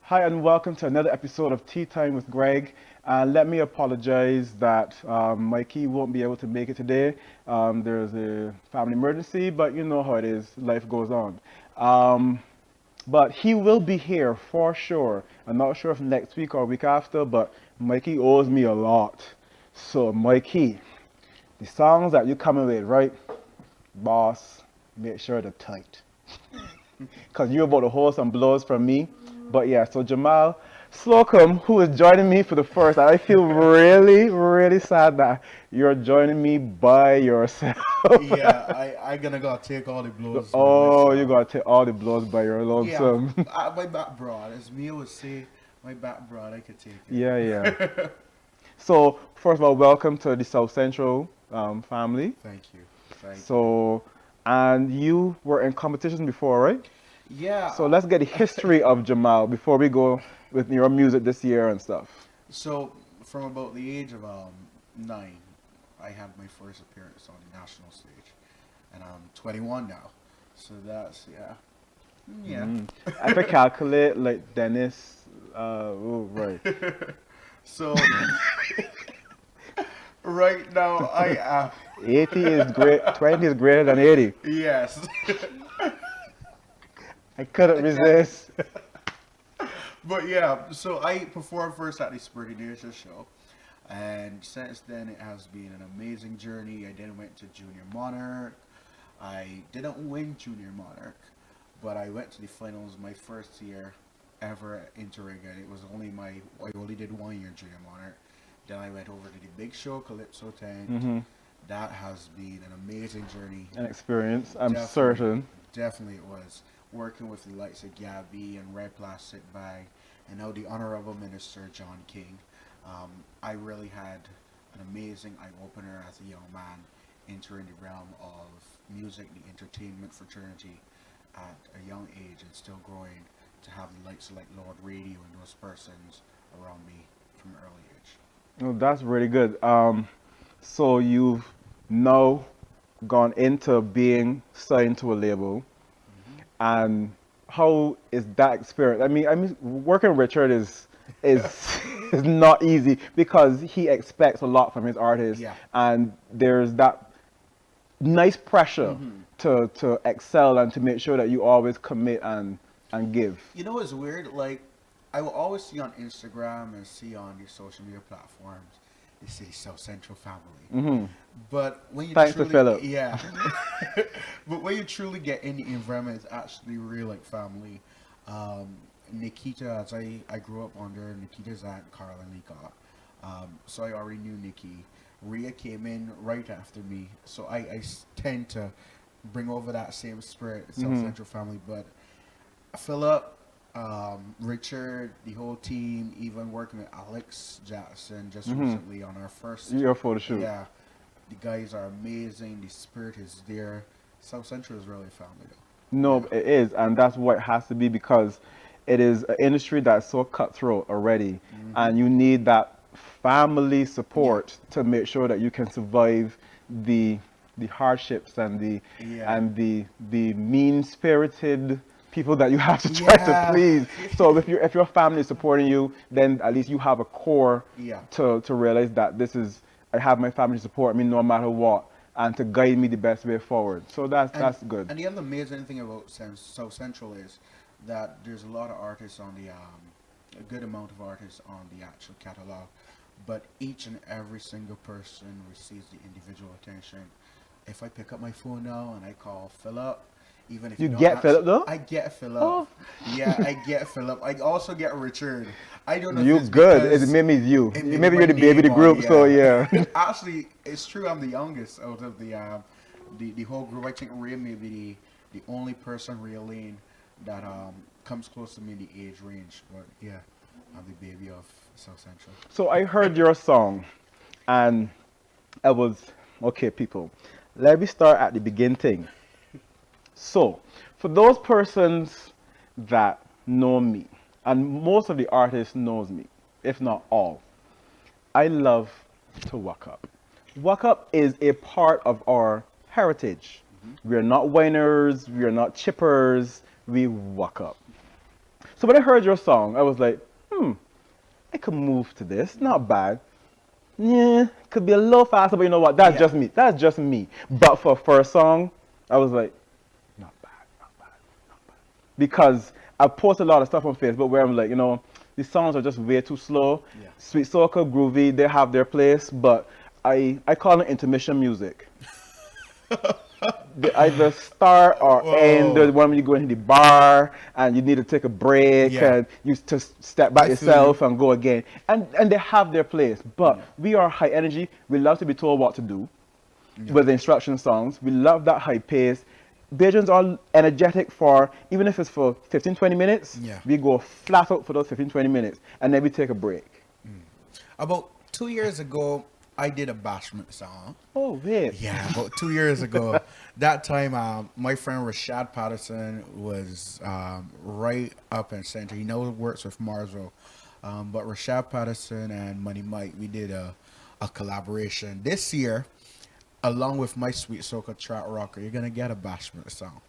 Hi, and welcome to another episode of Tea Time with Greg. Let me apologize that Mikey won't be able to make it today. There's a family emergency, but you know how it is, life goes on. Um, but he will be here for sure. I'm not sure if next week or week after, but Mikey owes me a lot. So, Mikey, the songs that you coming with, right? Boss, make sure they're tight. Because you're about to hold some blows from me. But yeah, so Jamal Slocum, who is joining me for the first, I feel really, really sad that you're joining me by yourself. Yeah, I gonna go take all the blows by Oh, you myself. gotta take all the blows by your Yeah, lonesome. my back broad, as me would say, my back broad, I could take Yeah, yeah. it. So, first of all, welcome to the South Central family. Thank you, thank you. So, and you were in competition before, right? So Yeah, let's get the history of Jamal before we go with your music this year and stuff. so from about the age of 9, I had my first appearance on the national stage, and I'm 21 now. So that's yeah, I could calculate like Dennis. Oh, right. So right now I am 80 is great. 20 is greater than 80. yes. I couldn't resist. But yeah, so I performed first at the Spurdy Nation show, and since then it has been an amazing journey. I then went to Junior Monarch. I didn't win Junior Monarch, but I went to the finals my first year ever at Interrega. I only did 1 year Junior Monarch. Then I went over to the big show Calypso tent. Hmm. That has been an amazing journey. An experience, I'm Definitely, certain. definitely it was. Working with the likes of Gabby and Red Plastic Bag, and now the Honorable Minister John King. I really had an amazing eye opener as a young man entering the realm of music, the entertainment fraternity at a young age and still growing to have the likes of like Lord Radio and those persons around me from an early age. Oh, that's really good. So you've now gone into being signed to a label, Hmm. and how is that experience? I mean, working with Richard is is not easy because he expects a lot from his artists, Yeah. and there's that nice pressure Hmm. to excel and to make sure that you always commit and give. You know what's weird? Like, I will always see on Instagram and see on these social media platforms, they say South Central family. Hmm. But when you Thanks to truly, Philip. yeah, but when you truly get in the environment, it's actually real like family. Um, Nikita, as I grew up under Nikita's aunt Carla Nika, so I already knew Nikki. Ria came in right after me, so I tend to bring over that same spirit, South Hmm. Central family. But Philip, Richard, the whole team, even working with Alex Jackson just Hmm. recently on our first, Your photo shoot. yeah, the guys are amazing. The spirit is there. South Central is really family though. No, Yeah. it is, and that's what it has to be because it is an industry that's so cutthroat already, Hmm. and you need that family Yeah. support to make sure that you can survive the the hardships and Yeah. the mean-spirited people that you have to try to Yeah. please. So if your family is supporting you, then at least you have a core Yeah. to realize that this is I have my family to support me no matter what and to guide me the best way forward. So And that's good. and the other amazing thing about South Central is that there's a lot of artists on the a good amount of artists on the actual catalog, but each and every single person receives the individual attention. If I pick up my phone now and I call Philip, even if You you don't get answer, Philip though? I get Philip. Oh, Yeah, I get Philip. I also get Richard. I don't know if you it's good. It because maybe it's you. it may be Maybe my you're the baby of the name on, group, so yeah. yeah. Actually, it's true. I'm the youngest out of the whole group. I think Ray may be the only person really that comes close to me in the age range. But yeah, I'm the baby of South Central. So I heard your song and I was okay, people. Let me start at the beginning. So, for those persons that know me, and most of the artists knows me, if not all, I love to walk up. Walk up is a part of our heritage. Hmm. We are not whiners, we are not chippers, we walk up. So when I heard your song, I was like, I could move to this. Not bad. Yeah, could be a little faster, but you know what? That's Yeah. just me. That's just me. But for first song, I was like, not bad, not bad, not bad. Because I post a lot of stuff on Facebook where I'm like, these songs are just way too slow. Yeah. Sweet Soca, Groovy, they have their place, but I call it intermission music. They either start or end. Whoa. There's one when you go into the bar and you need to take a break Yeah. and you just step back I feel you. yourself and go again. And they have their place. But Yeah. we are high energy. We love to be told what to do Yeah. with the instruction songs. We love that high pace. Bajans are energetic for, even if it's for 15, 20 minutes, Yeah. we go flat out for those 15, 20 minutes and then we take a break. About 2 years ago, I did a bashment song. Oh, wait. Yeah, about 2 years ago. That time, my friend Rashad Patterson was right up in center. He now works with Marsville. But Rashad Patterson and Money Mike, we did a collaboration. This year, along with my Sweet Soca Trot Rocker, you're going to get a bashment song.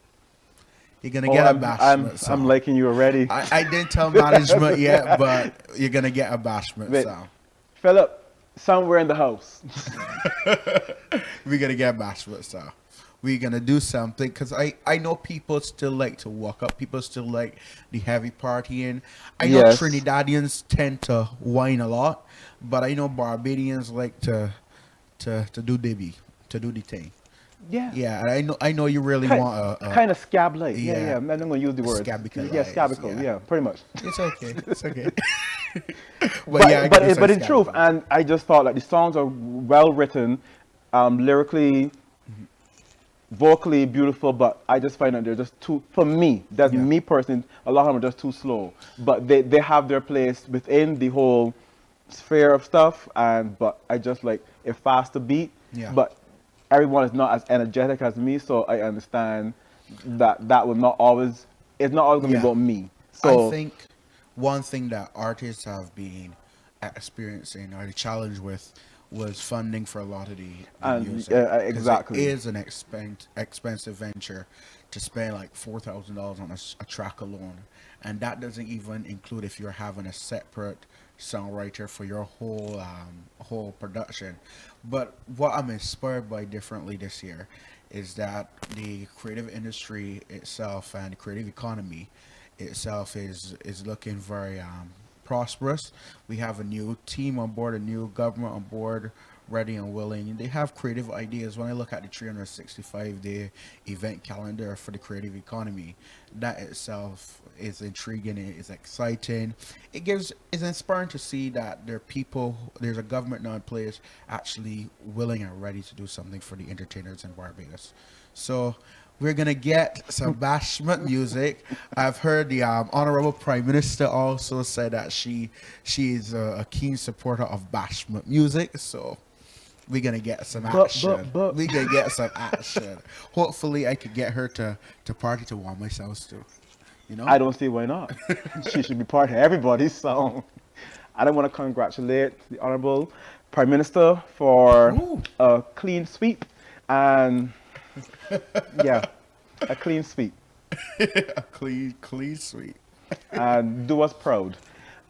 You're going to Oh, get a I'm, bashment I'm, song. I'm liking you already. I didn't tell management yet, but you're going to get a bashment Wait. song. Philip, somewhere in the house. We're gonna get bashment style. We're gonna do something because I know people still like to walk up. People still like the heavy partying. I know Yes. Trinidadians tend to whine a lot, but I know Barbadians like to do dibby, to do the thing. Yeah. Yeah, and I know you really want a Kind of scab like. yeah. Yeah. I'm not going to use the word. Scabical Yeah, lights, scabical. yeah. Yeah, pretty much. It's okay. It's okay. But, yeah, I but, can say but in truth, scabical. and I just thought like the songs are well written, lyrically, vocally beautiful, but I just find that they're just too, for me, that's Yeah. me personally, a lot of them are just too slow. But they have their place within the whole sphere of stuff, but I just like a faster beat. Yeah. But everyone is not as energetic as me, so I understand that will not always, it's not always going to Yeah. be about me. So, I think one thing that artists have been experiencing or the challenge with was funding for a lot of the And, music. yeah, 'Cause exactly. It is an expensive venture to spend like $4,000 on a track alone. And that doesn't even include if you're having a separate songwriter for your whole production. But what I'm inspired by differently this year is that the creative industry itself and the creative economy itself is looking very prosperous. We have a new team on board, a new government on board, ready and willing. They have creative ideas. When I look at the 365-day event calendar for the creative economy, that itself is intriguing. It is exciting. It's inspiring to see that there's a government now in place actually willing and ready to do something for the entertainers in Barbados. So we're gonna get some bashment music. I've heard the honorable Prime Minister also said that she is a keen supporter of bashment music. So we're gonna get some action. but- We're gonna get some action. Hopefully, I could get her to party to warm myself too. You know? I don't see why not. She should be part of everybody's song. I don't want to congratulate the Honorable Prime Minister for Ooh. a clean sweep and yeah, a clean sweep A clean sweet. and do us proud.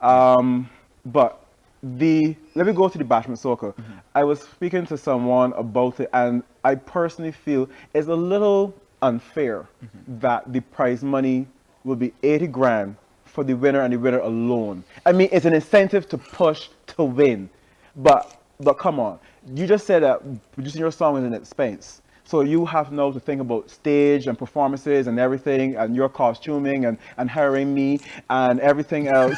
But let me go to the Bashment Soca. I was speaking to someone about it, and I personally feel it's a little unfair that the prize money will be 80 grand for the winner and the winner alone. I mean, it's an incentive to push to win, but come on, you just said that producing your song is an expense. So you have now to think about stage and performances and everything and your costuming and hiring me and everything else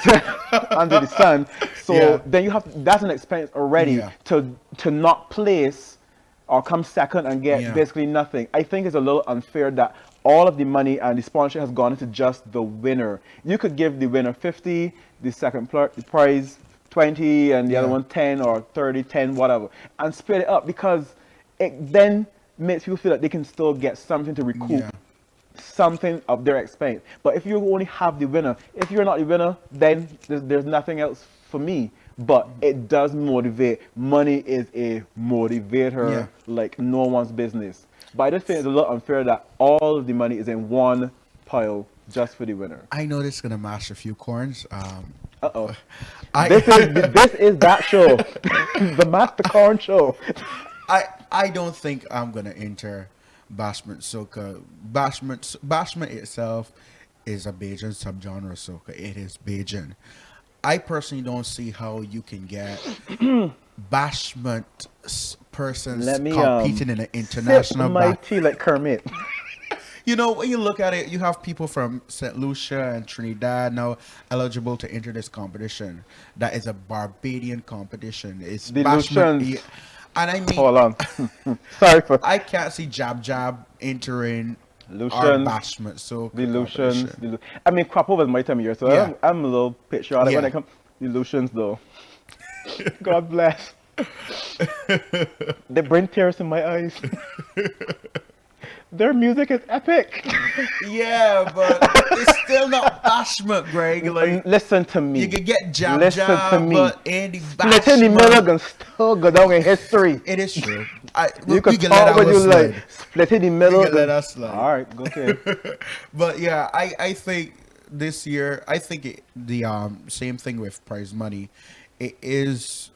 under the sun. So Yeah. then that's an expense already Yeah. to not place or come second and get Yeah. basically nothing. I think it's a little unfair that all of the money and the sponsorship has gone into just the winner. You could give the winner 50, the second the prize 20, and the other Yeah. one 10 or 30, 10, whatever, and split it up because it then makes people feel that they can still get something to recoup Yeah. something of their expense. But if you only have the winner, if you're not the winner, then there's nothing else for me. But it does motivate. Money is a motivator Yeah. like no one's business. But I just think it's a little unfair that all of the money is in one pile just for the winner. I know this is gonna mash a few corns. Uh-oh. I This is that show. The Master Corn Show. I don't think I'm gonna enter bashment soca. Bashment itself is a Bajan subgenre of soca. It is Bajan. I personally don't see how you can get bashment persons Let me competing in an sip international my tea like Kermit. You know, when you look at it, you have people from St. Lucia and Trinidad now eligible to enter this competition. That is a Barbadian competition. It's The bashment. Lucians. And I mean, Hold on. Sorry for I can't see Jab Jab entering our Lucians. bashment. So The Lucians. I mean, crop over is my time of year, so Yeah. I'm a little patriotic when Yeah. it comes. The Lucians, though. God bless. They bring tears in my eyes. Their music is epic. Yeah, but it's still not bashment, Greg. Like, Listen to me. you can get Jab Listen Jab, to me. but Andy Split in the middle Bashment. can still go down in history. It is true. You can talk what you like. Split in the middle. We can let us slide. All right, go ahead. But yeah, I think this year, I think the same thing with prize money. It is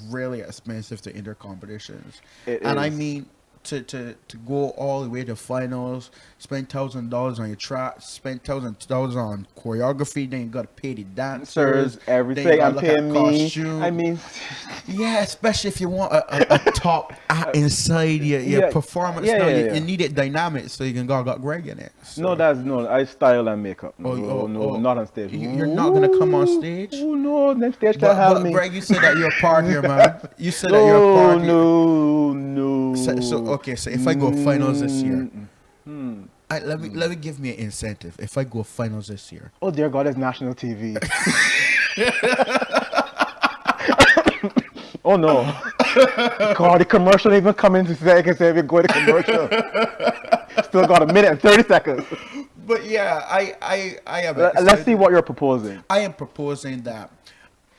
really expensive to enter competitions. And I is. mean, to go all the way to finals, spend $1,000 on your track, spend $1,000 on choreography, then you gotta pay the dancers, Sirs, everything I'm paying me. I mean, yeah, especially if you want a top act inside your Yeah, performance. yeah, Now yeah, you yeah. need it dynamic, so you can got Greg in it. So. no. I style and makeup. No, Oh, no, not on stage. You're not gonna come on stage. Oh no, next stage can't have But me. Greg, you said that you're a partier, man. You said that you're a partier. No. So okay, so if I go finals this year, let me give me an incentive. If I go finals this year, Oh dear God, it's national TV. Oh no. God, the commercial even come into second say we go to commercial. Still got a minute and 30 seconds. but yeah, I am. Let's excited. see what you're proposing. I am proposing that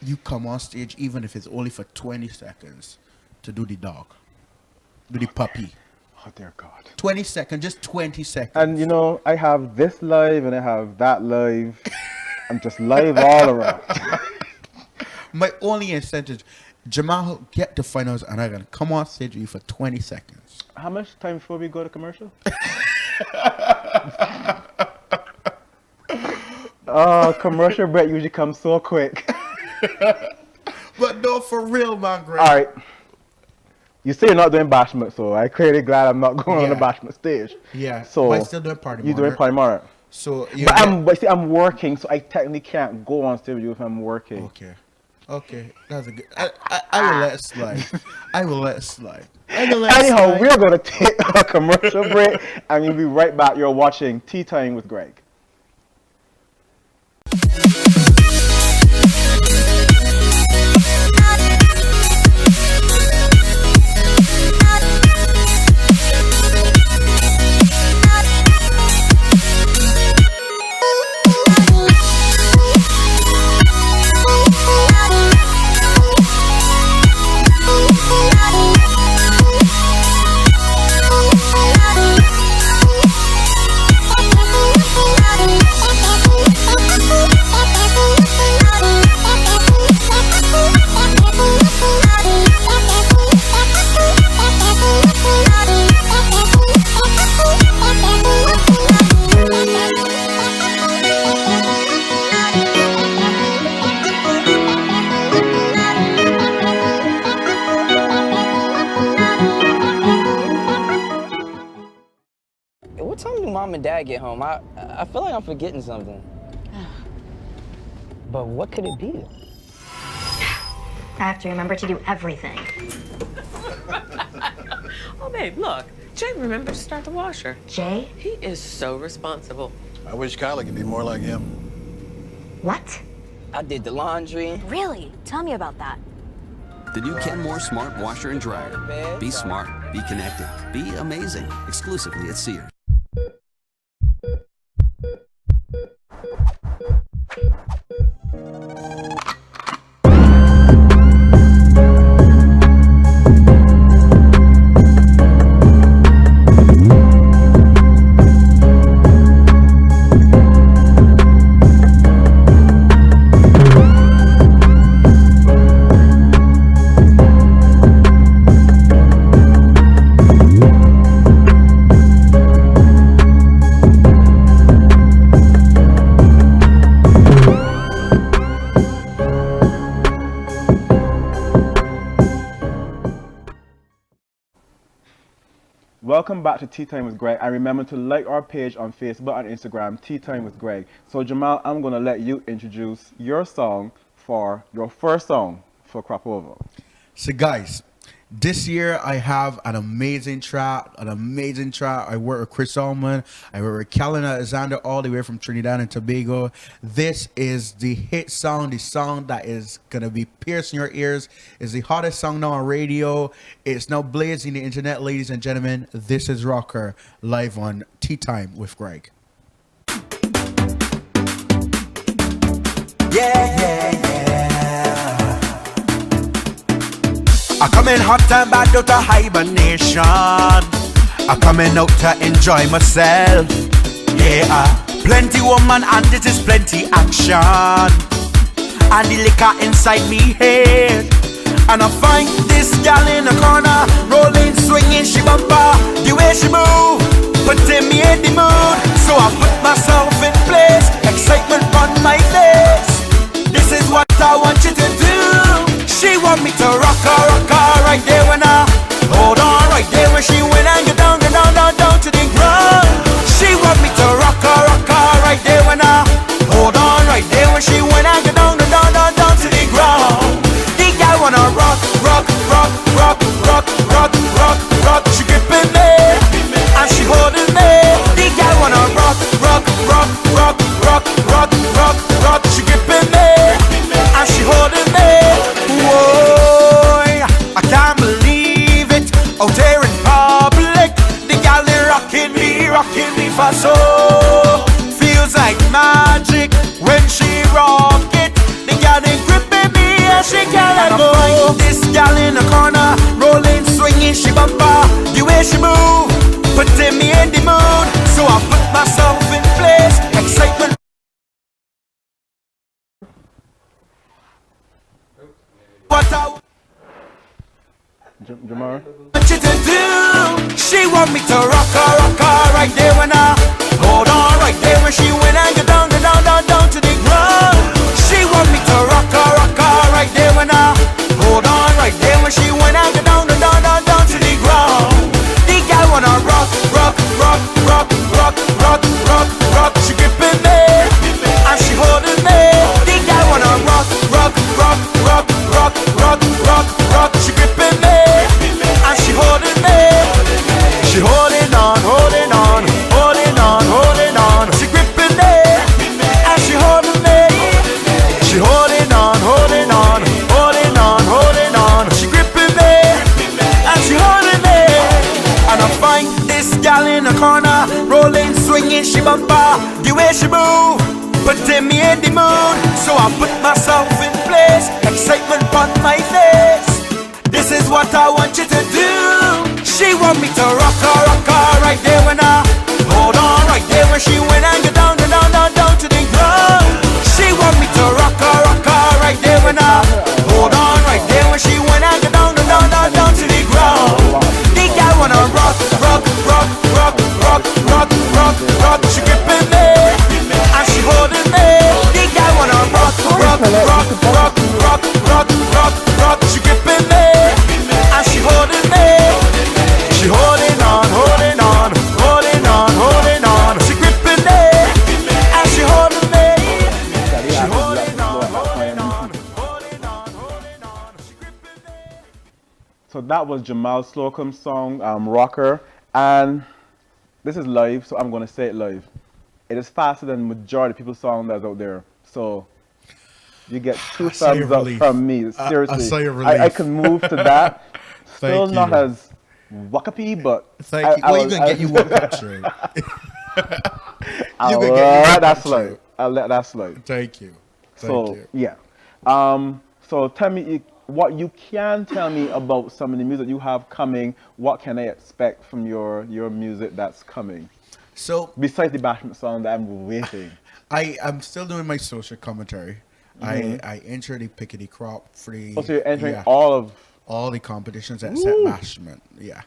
you come on stage, even if it's only for 20 seconds, to do the dog, do the puppy. Oh dear God. 20 seconds, just 20 seconds. And you know, I have this live and I have that live. I'm just live all around. My only incentive, Jamal, get to finals, and I'm gonna come on stage with you for 20 seconds. How much time before we go to commercial? Oh, commercial break usually comes so quick. But no, for real, man, Greg. All right. You say you're not doing bashment, so I'm clearly glad I'm not going on the Yeah. bashment stage. Yeah. So but I still doing party. you're doing Polymara. So you. But see, I'm working, so I technically can't go on stage with you if I'm working. Okay. That's a good. I will let it slide. I will let it slide. Anyhow, we're going to take a commercial break, and we'll be right back. You're watching Tea Time with Greg. What time do mom and dad get home? I feel like I'm forgetting something. But what could it be? I have to remember to do everything. Oh, babe, look. Jay remembered to start the washer. Jay? He is so responsible. I wish Kyla could be more like him. What? I did the laundry. Really? Tell me about that. The new Kenmore Smart Washer and Dryer. Be smart, be connected, be amazing. Exclusively at Sears. welcome back to Tea Time with Greg. And remember to like our page on Facebook and Instagram, Tea Time with Greg. So Jamal, I'm going to let you introduce your song for your first song for Crop Over. So guys, this year I have an amazing track. I work with Chris Allman. I work with Callan Alexander all the way from Trinidad and Tobago. This is the hit song, the song that is going to be piercing your ears. It's the hottest song now on radio. It's now blazing the internet, ladies and gentlemen. This is Rocker, live on Tea Time with Greg. I coming hot and bad out of hibernation. I coming out to enjoy myself. Yeah, plenty woman and this is plenty action. And the liquor inside me head. And I find this gal in the corner, rolling, swinging, she bumper. The way she move, putting me in the mood. So I put myself in place, excitement on my face. This is what I want you to do. She want me to rock her right there when I hold on right there when she went and get down to the ground. She want me to rock her right there when I hold on right there when she went and get down to the ground. The guy wanna rock. She gripping me and she holding me. The guy wanna rock. She gripping me and she holding me. Whoa, I can't believe it. Out there in public, the gal they rocking me for so. Feels like magic when she rock it. The gal they gripping me and she can't let go. This gal in the corner, rolling, swinging, she bumper. The way she move, putting me in the mood. So I put myself in place, excitement. What I Jamal? want you to do. She want me to rock her right there when I hold on right there when she went and get down to the ground. She want me to rock her right there when I hold on right there when she went and get down to the ground. The guy wanna rock. She gripping me and she holding me. The guy wanna rock. She gripping me and she holding me. She holding on. She gripping me and she holding me. She holding on. She gripping me and she holding me. And I find this gal in the corner, rolling, swinging, she bumper. The way she move, putting me in the mood. So I put myself in place, excitement on my face. This is what I want you to do. She want me to rock her right there when I hold on right there when she went and get down to the ground. She want me to rock her right there when I hold on right there when she went and get down to the ground. The guy wanna rock. She gripping me and she holding me. The guy wanna rock. She gripping me and she holding me. She holding on. She gripping me and she holding me. She holding on. She gripping me. So that was Jamal Slocum's song, Rocker. And this is live, so I'm going to say it live. It is faster than majority of people's song that's out there. So you get two thumbs up from me. Seriously. I can move to that. Still not as wakapi, but Thank you. Well, you can get you one country. I'll let that slide. I'll let that slide. Thank you. So yeah. So tell me what you can tell me about some of the music you have coming. What can I expect from your music that's coming? So besides the Bashment song that I'm waiting. I'm still doing my social commentary. I enter the Pickety Crop for the. Oh, so you're entering all the competitions at Set Bashment. Yeah,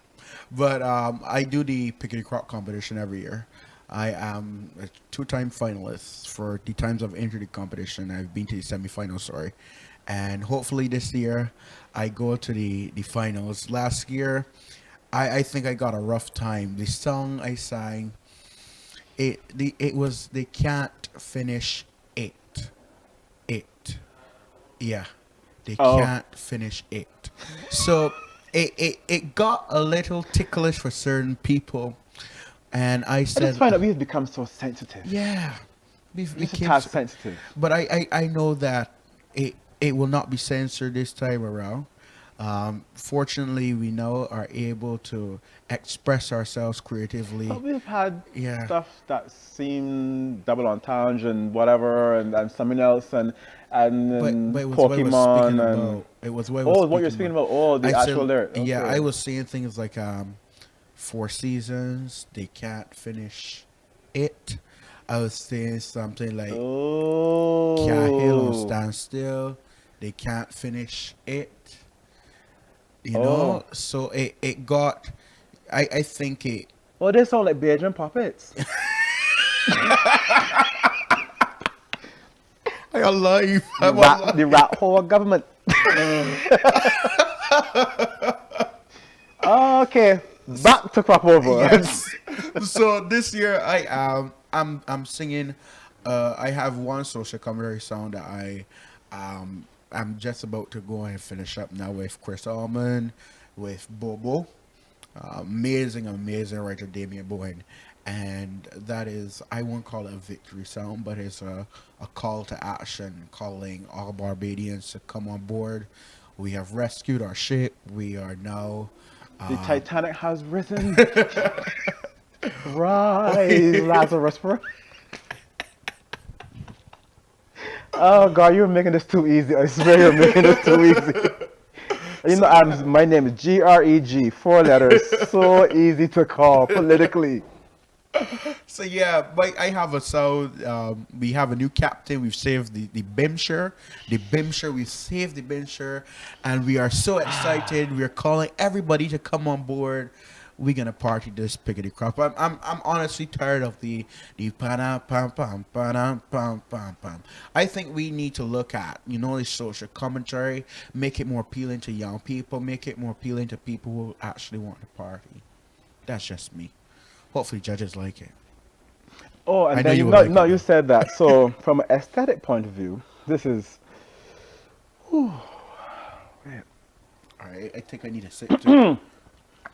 but I do the Pickety Crop competition every year. I am a 2-time finalist for the times I've entered the competition. I've been to the semifinals, sorry. And hopefully this year I go to the finals. Last year I think I got a rough time. The song I sang, it was they can't finish it. It. Yeah. They Oh. can't finish it. So it got a little ticklish for certain people. And I I said, just find that we've become so sensitive. yeah, we We're became so sensitive. but I know that it will not be censored this time around. Fortunately, we now are able to express ourselves creatively. But we've had Yeah. stuff that seemed double entendre and whatever, and something else, and But it was what I was speaking Pokemon, and about. It was what I was what you're speaking about. I The said, actual lyric. yeah, Okay. I was saying things like Four Seasons, they can't finish it. I was saying something like Cahill on Oh. standstill, they can't finish it. You Oh. know, so it got. I think it. Well, they sound like Belgian puppets. I alive. The rat hole government. Okay, back to crop over. Yes. So this year I'm singing. I have one social commentary song that I'm just about to go and finish up now with Chris Almond, with Bobo, amazing writer Damien Bowen, and that is, I won't call it a victory song, but it's a call to action, calling all Barbadians to come on board. We have rescued our ship. We are now. The Titanic has risen. Rise, Lazarus. Oh God, you're making this too easy. I swear you're making this too easy. You know, my name is Greg, 4 letters, so easy to call politically. So yeah, but I have a sound. We have a new captain. We've saved the Bimshire. We've saved the Bimshire, and we are so excited. We're calling everybody to come on board. We're gonna party this piggity crop. I'm honestly tired of the pam pam pam pam pam pam pam. I think we need to look at, you know, the social commentary, make it more appealing to young people, make it more appealing to people who actually want to party. That's just me. Hopefully judges like it. Oh, and I know then you you, would no, like no, it, you though. said that. So from an aesthetic point of view, this is. All right, I think I need a sip too.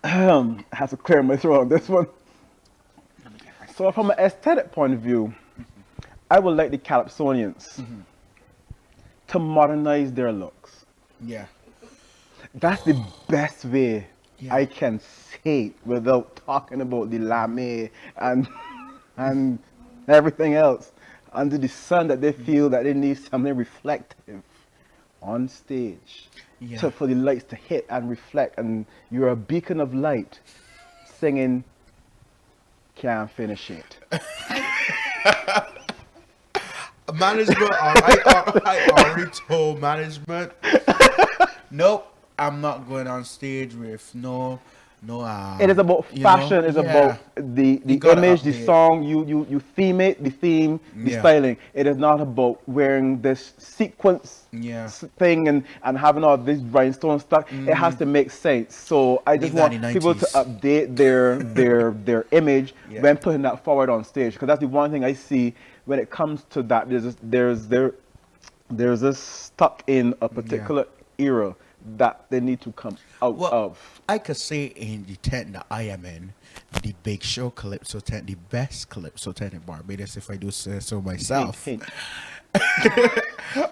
I have to clear my throat on this one. So from an aesthetic point of view, I would like the Calypsonians to modernize their looks. Yeah. That's the best way Yeah. I can say it without talking about the lame and everything else under the sun, that they feel that they need something reflective on stage. Yeah. So for the lights to hit and reflect, and you're a beacon of light singing Can't Finish It. Management, I already told management, nope, I'm not going on stage with no. It is about you fashion. know? It's Yeah. about the You gotta image, the update. song. You theme it, the theme, the Yeah. styling. It is not about wearing this sequence Yeah. thing and having all this rhinestone stuff. It has to make sense. So I just Leave that want in people to 90s. update their image Yeah. when putting that forward on stage, because that's the one thing I see when it comes to that. There's this stuck in a particular era that they need to come out of. I could say in the tent that I am in, the Big Show Calypso tent, the best Calypso tent in Barbados, if I do say so myself. Hint,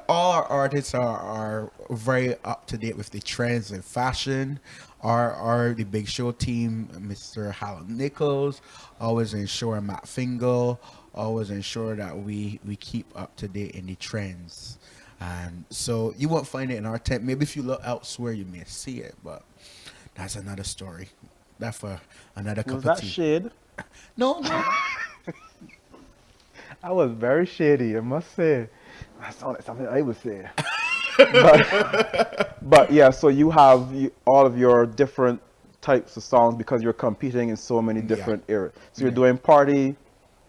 All our artists are very up to date with the trends in fashion. The Big Show team, Mr. Hal Nichols, always ensure Matt Fingal, always ensure that we keep up to date in the trends. And so you won't find it in our tent. Maybe if you look elsewhere, you may see it, but that's another story. That's for another cup was of that tea. shade? No. I was very shady, I must say. That sounded something I would say. but yeah, so you have all of your different types of songs because you're competing in so many different eras. So you're doing party,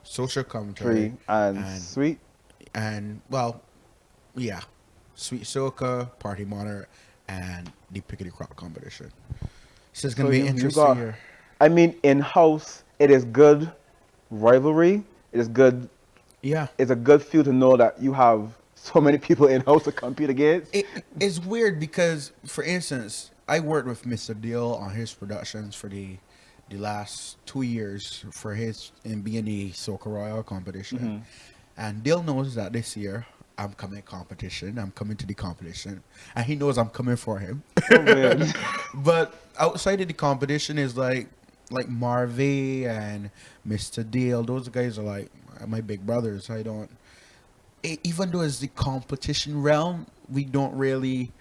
Social commentary, tree, and sweet. and well, yeah, Sweet Soca, Party Monitor, and the Pickety Crop competition. So it's gonna So be you interesting got, here. I mean, in-house, it is good rivalry. It is good. Yeah. It's a good feel to know that you have so many people in-house to compete against. It's weird because, for instance, I worked with Mr. Deal on his productions for the last 2 years for his in B&E Soca Royal competition, and Deal knows that this year I'm coming competition. I'm coming to the competition, and he knows I'm coming for him. Oh, man. But outside of the competition is like Marvey and Mr. Deal. Those guys are like my big brothers. I don't. Even though it's the competition realm, we don't really.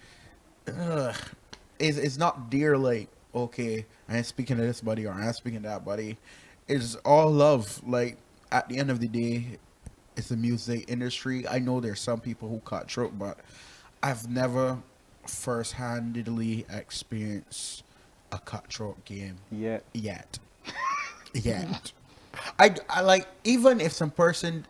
It's not dear like, okay, I ain't speaking to this buddy or I ain't speaking to that buddy. It's all love. Like at the end of the day, it's the music industry. I know there's some people who cut throat, but I've never first-handedly experienced a cutthroat game Yet. yet. I like, even if some person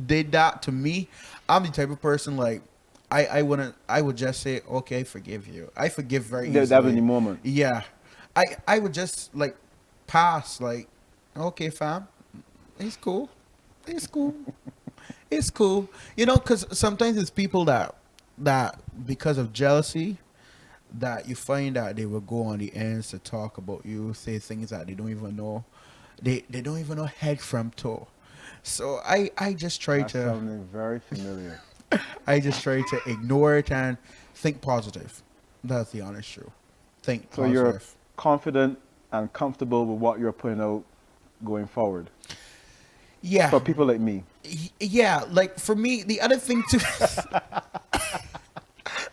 did that to me, I'm the type of person like I would just say, okay, I forgive you. I forgive very easily. That was the moment. Yeah. I would just like pass, like, okay, fam, it's cool. It's cool. It's cool. You know, because sometimes it's people that because of jealousy, that you find that they will go on the ends to talk about you, say things that they don't even know. They don't even know head from toe. So I just try That's to sounding very familiar. I just try to ignore it and think positive. That's the honest truth. Think So positive. you're confident and comfortable with what you're putting out going forward. Yeah. For people like me. Yeah, like for me, the other thing too.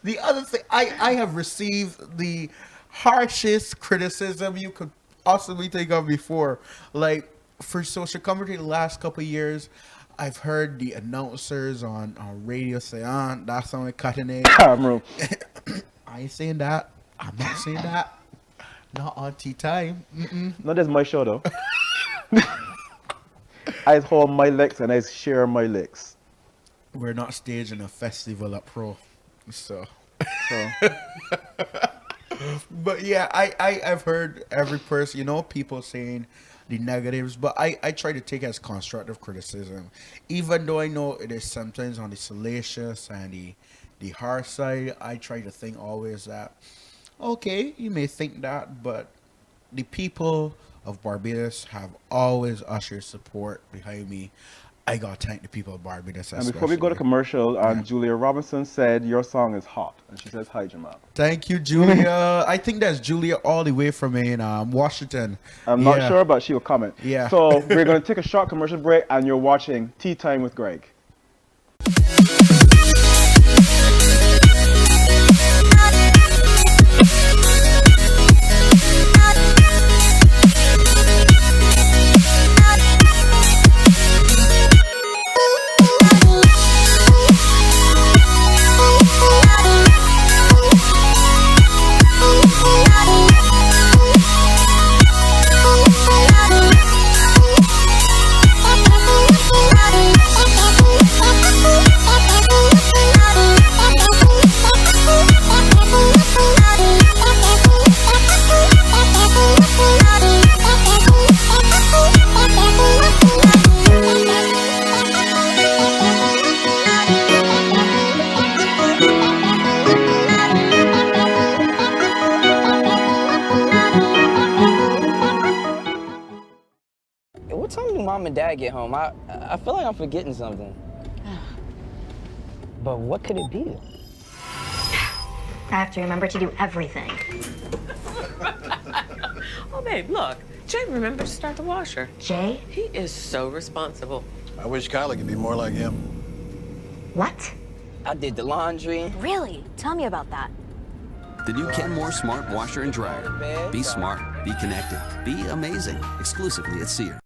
The other thing, I have received the harshest criticism you could possibly think of before. Like for social commentary, the last couple of years, I've heard the announcers on radio say, that's only cutting it. Camera. I ain't saying that. I'm not saying that. Not on tea time. No, that's my show though. I hold my licks and I share my licks. We're not staging a festival at Pro. So. So But yeah, I've heard every person, you know, people saying the negatives, but I try to take it as constructive criticism. Even though I know it is sometimes on the salacious and the harsh side, I try to think always that, okay, you may think that, but the people of Barbados have always ushered support behind me. I gotta thank the people of Barbados. and before we go to especially. commercial, Julia Robinson said your song is hot, and she says hi, Jamal. Thank you, Julia. I think that's Julia all the way from in Washington. I'm not sure, but she will comment. Yeah. So we're going to take a short commercial break, and you're watching Tea Time with Greg. What time do mom and dad get home? I feel like I'm forgetting something. But what could it be? I have to remember to do everything. Oh, babe, look. Jay remembered to start the washer. Jay? He is so responsible. I wish Kylie could be more like him. What? I did the laundry. Really? Tell me about that. The new Kenmore Smart Washer and Dryer. Be smart, be connected, be amazing. Exclusively at Sears.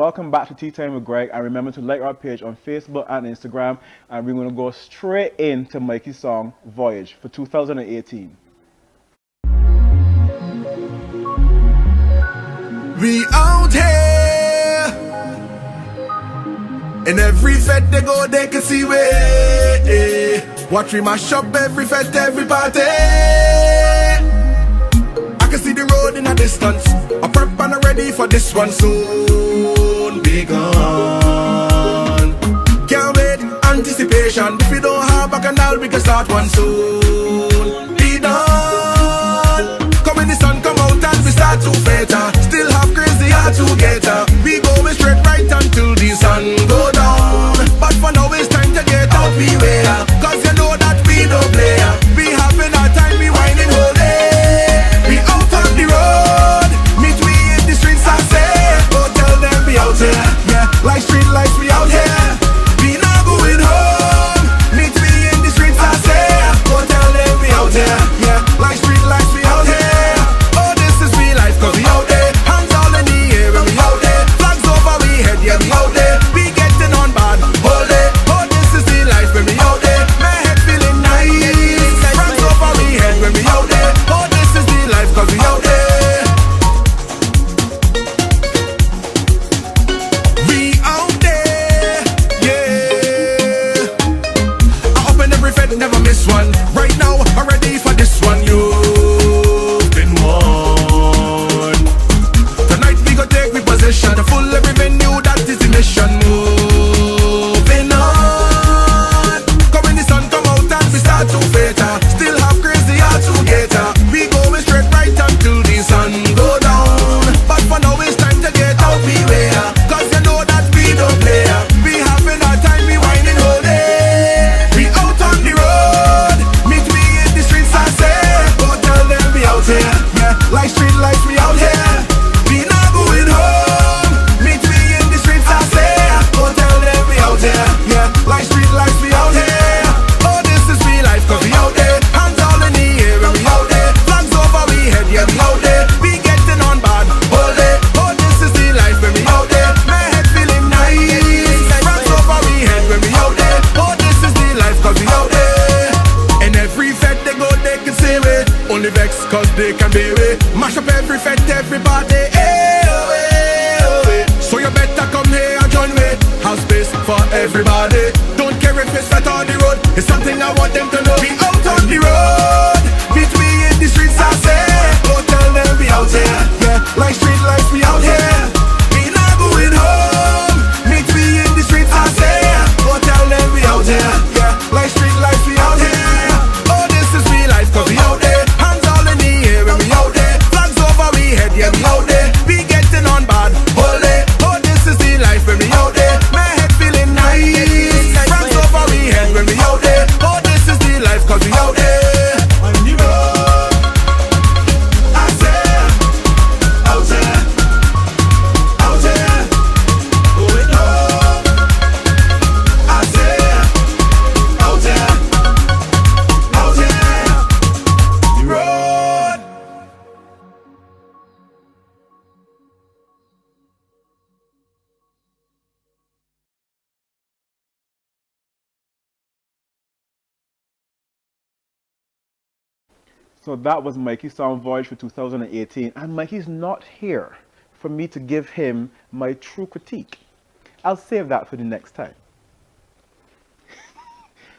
welcome back to Tea Time with Greg. And remember to like our page on Facebook and Instagram. And we're going to go straight into Mikey's song, Voyage, for 2018. We out here, and every fete they go, they can see we. Watch we mash up every fete, every party. I can see the road in a distance. I'm prep and I'm ready for this one soon. Be gone. Can't wait, anticipation. If we don't have a canal, we can start one soon. Be done. Come in the sun, come out and we start to better. Still have crazy heart to get her. We going straight right until the sun go down. But for now it's time to get out we way. Cause you know that we don't play. We having our time, we whining whole day. We out on the road. Meet we in the streets I say. Go tell them we out here. Yeah, like street lights we out here. We not going home. Meet we in the streets I say. Go tell them we out here. Yeah, like street lights we out here. Cause we out there, hands all in the air and we out there. Flags over we head, yeah we out there. We getting on bad, hold it. Oh, this is the life when we out there. My head feeling nice. Flags over we head when we out there. Oh, this is the life cause we out there. We out there, yeah. I open every fed, never miss one. Right now, I'm ready for this one, you've been warned. Take repossession, the full every venue, that is the mission. Moving on. Come in the sun, come out and we start to better. Still have crazy heart to get her. We going straight right until the sun go down. But for now it's time to get out we way. Cause you know that we don't play. We having our time, we whining whole day. We out on the road. Meet me in the streets I say. Go tell them we out here. Yeah, like street lights we out here. Yeah, like street lights we out here. Oh, this is real life cause we out there. Hands all in the air and we out there. Flags over we head, yeah we out there. We getting on bad, hold it. Oh, this is the life when we out there. My head feeling nice. Flags over we head when we out there. Oh, this is the life cause we out there. And every fete they go, they can say we. Only vex cause they can be we. Mash up every fete, everybody. Hey, oh, hey, oh, hey. So you better come here and join me. Have space for everybody. Don't care if it's flat on the road. It's something I want them to know. We out on the road. Meet me in the streets I say. Go tell them we out here. Yeah, like street lights we out here. We not going home. Meet me in the streets I say. Go tell them we out here. Yeah, like street lights we out here. Oh, this is real life cause we out there. Hands all in the air and we out there. Flags over we head, yeah we out there. We getting on bad, hold it. Oh, this is the life when we out there. Friends over we head when we out there. Oh, this is the life cause we out there. On the road, I say, out there, out there, going home. I say, out there, the road. So that was Mikey's song Voyage for 2018. And Mikey's not here for me to give him my true critique. I'll save that for the next time.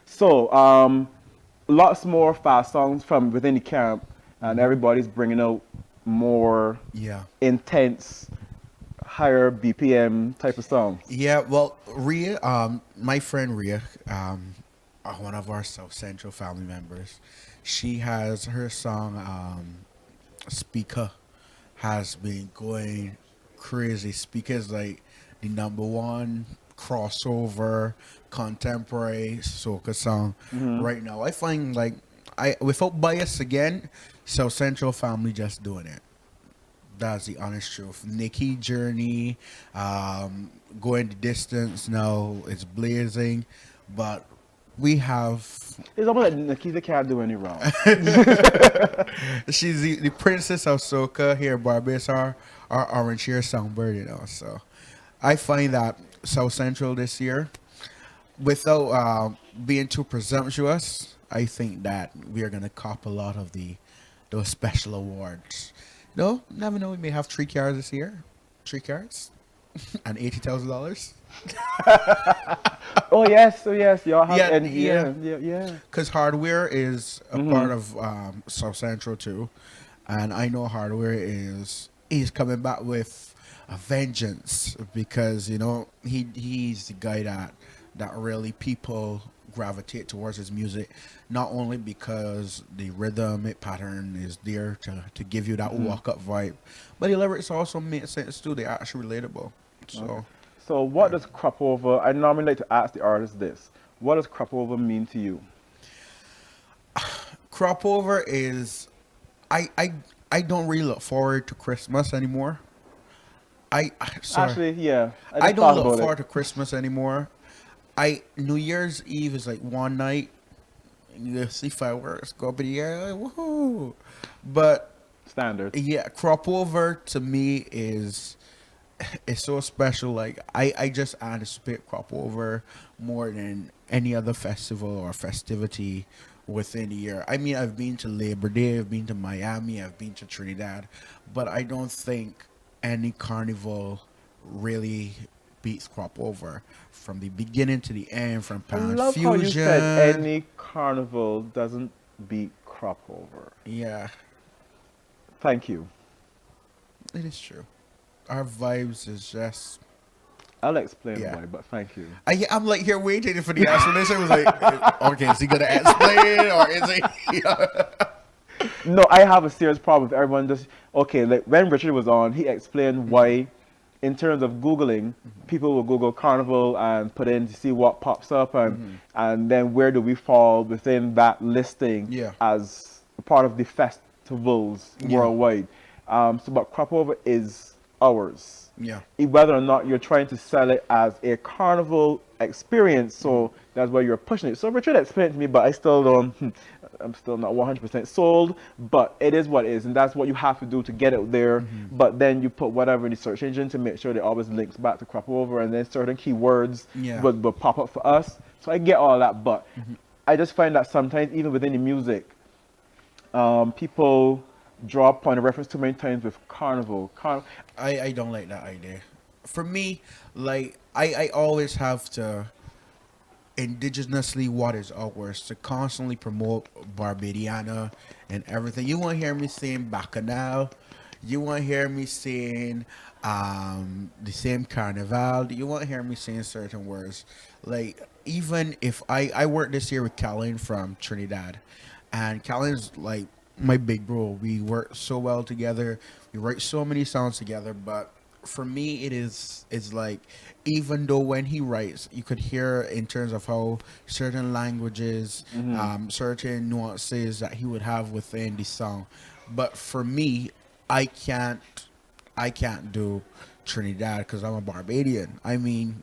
So, lots more fast songs from within the camp. And everybody's bringing out more intense, higher BPM type of songs. Yeah, well, Rhea, my friend Rhea, one of our South Central family members, she has her song Speaker has been going crazy. Speaker is like the #1 crossover contemporary soca song right now. I find like without bias again, South Central family just doing it. That's the honest truth. Nikki Journey, going the distance now, it's blazing, but we have. It's almost like Nikita can't do any wrong. She's the princess of soca here, Barbados, our orange hair songbird, you know. So I find that South Central this year, without being too presumptuous, I think that we are gonna cop a lot of those special awards. No, never know. We may have 3 cars this year, 3 cars, and $80,000. Oh yes, y'all have yeah. Because hardware is a part of South Central too, and I know hardware is coming back with a vengeance because he's the guy that really people gravitate towards his music, not only because the rhythmic pattern is there to give you that walk up vibe, but the lyrics also make sense too. They're actually relatable. So. So what does crop over? I normally like to ask the artist this. What does crop over mean to you? Crop over is, I don't really look forward to Christmas anymore. Sorry. Actually, yeah. I don't look forward to Christmas anymore. New Year's Eve is like one night. You see fireworks go up in the air, like, woohoo! But standard. Yeah, crop over to me is. It's so special. Like I just anticipate crop over more than any other festival or festivity within the year. I mean, I've been to Labor Day, I've been to Miami, I've been to Trinidad, but I don't think any carnival really beats crop over from the beginning to the end. From Pound I love Fusion. how you said any carnival doesn't beat crop over. Yeah, thank you. it is true. Our vibes is just. I'll explain why, but thank you. I'm like here waiting for the explanation. I was like, okay, is he gonna explain or is he? No, I have a serious problem with everyone just like when Richard was on, he explained why, in terms of Googling, people will Google carnival and put in to see what pops up, and then where do we fall within that listing as a part of the festivals worldwide. But crop over is ours. Yeah. Whether or not you're trying to sell it as a carnival experience, so that's why you're pushing it. So Richard explained it to me, but I still don't. I'm still not 100% sold. But it is what it is, and that's what you have to do to get it there. But then you put whatever in the search engine to make sure it always links back to crop over, and then certain keywords will pop up for us. So I get all that, but I just find that sometimes even within the music, people draw a point of reference too many times with carnival. I don't like that idea. For me, like I always have to indigenously what is ours to constantly promote Barbadiana and everything. You won't hear me saying Bacchanal. You won't hear me saying the same Carnival. You won't hear me saying certain words. Like even if I worked this year with Callan from Trinidad, and Callan's like my big bro. We work so well together. We write so many songs together. But for me, it's like even though when he writes, you could hear in terms of how certain languages, certain nuances that he would have within the song. But for me, I can't do Trinidad because I'm a Barbadian. I mean,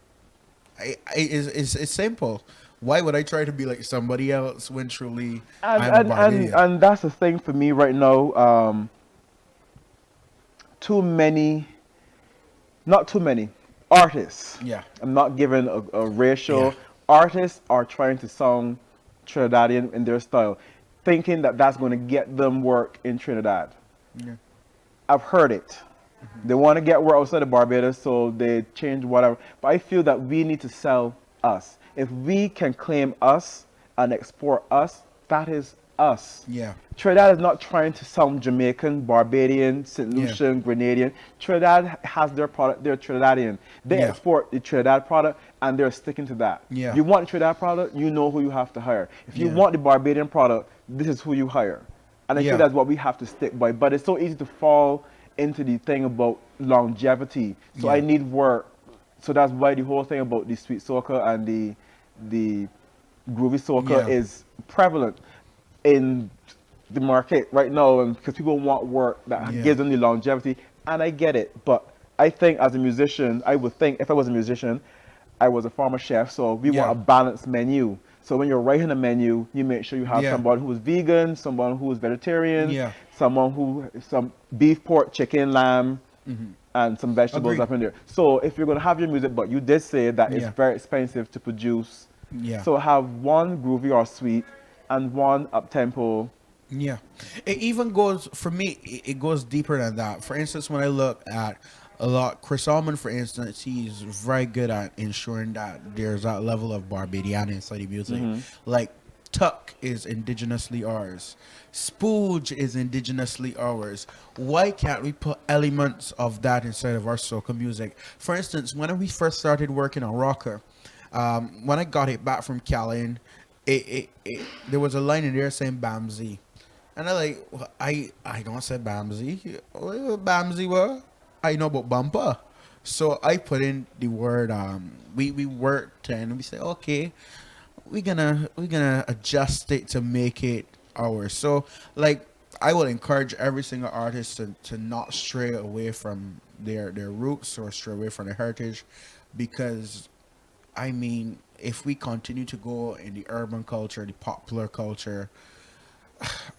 it's simple. Why would I try to be like somebody else when truly I'm a Barbadian? And that's the thing for me right now. Not too many artists. Yeah. I'm not giving a ratio. Yeah. Artists are trying to sound Trinidadian in their style, thinking that that's going to get them work in Trinidad. Yeah. I've heard it. They want to get work outside of Barbados, so they change whatever. But I feel that we need to sell us. If we can claim us and export us, that is us. Yeah. Trinidad is not trying to sound Jamaican, Barbadian, St. Lucian, Grenadian. Trinidad has their product, they're Trinidadian. They export the Trinidad product and they're sticking to that. Yeah. If you want the Trinidad product, you know who you have to hire. If you want the Barbadian product, this is who you hire. And I feel that's what we have to stick by. But it's so easy to fall into the thing about longevity. So I need work. So that's why the whole thing about the sweet soca and the groovy soca is prevalent in the market right now, and because people want work that gives them the longevity, and I get it. But I think as a musician, I would think if I was a musician, I was a former chef, so we want a balanced menu. So when you're writing a menu, you make sure you have someone who is vegan, someone who is vegetarian, someone who some beef, pork, chicken, lamb, and some vegetables Agreed. up in there. So if you're going to have your music, but you did say that it's Yeah. very expensive to produce. Yeah. So have one groovy or sweet and one up tempo. Yeah, it even goes for me. It goes deeper than that. For instance, when I look at a lot, Chris Almond, for instance, he's very good at ensuring that there's that level of Barbadian inside the music. Like Tuck is indigenously ours, Spooge is indigenously ours. Why can't we put elements of that inside of our soca music? For instance, when we first started working on Rocker, when I got it back from Callan, there was a line in there saying Bamsey. And I don't say Bamsey. Bamsey what? I know about bumper. So I put in the word we worked and we said, okay, we're gonna adjust it to make it ours. So like I will encourage every single artist to not stray away from their roots or stray away from their heritage, because I mean, if we continue to go in the urban culture, the popular culture,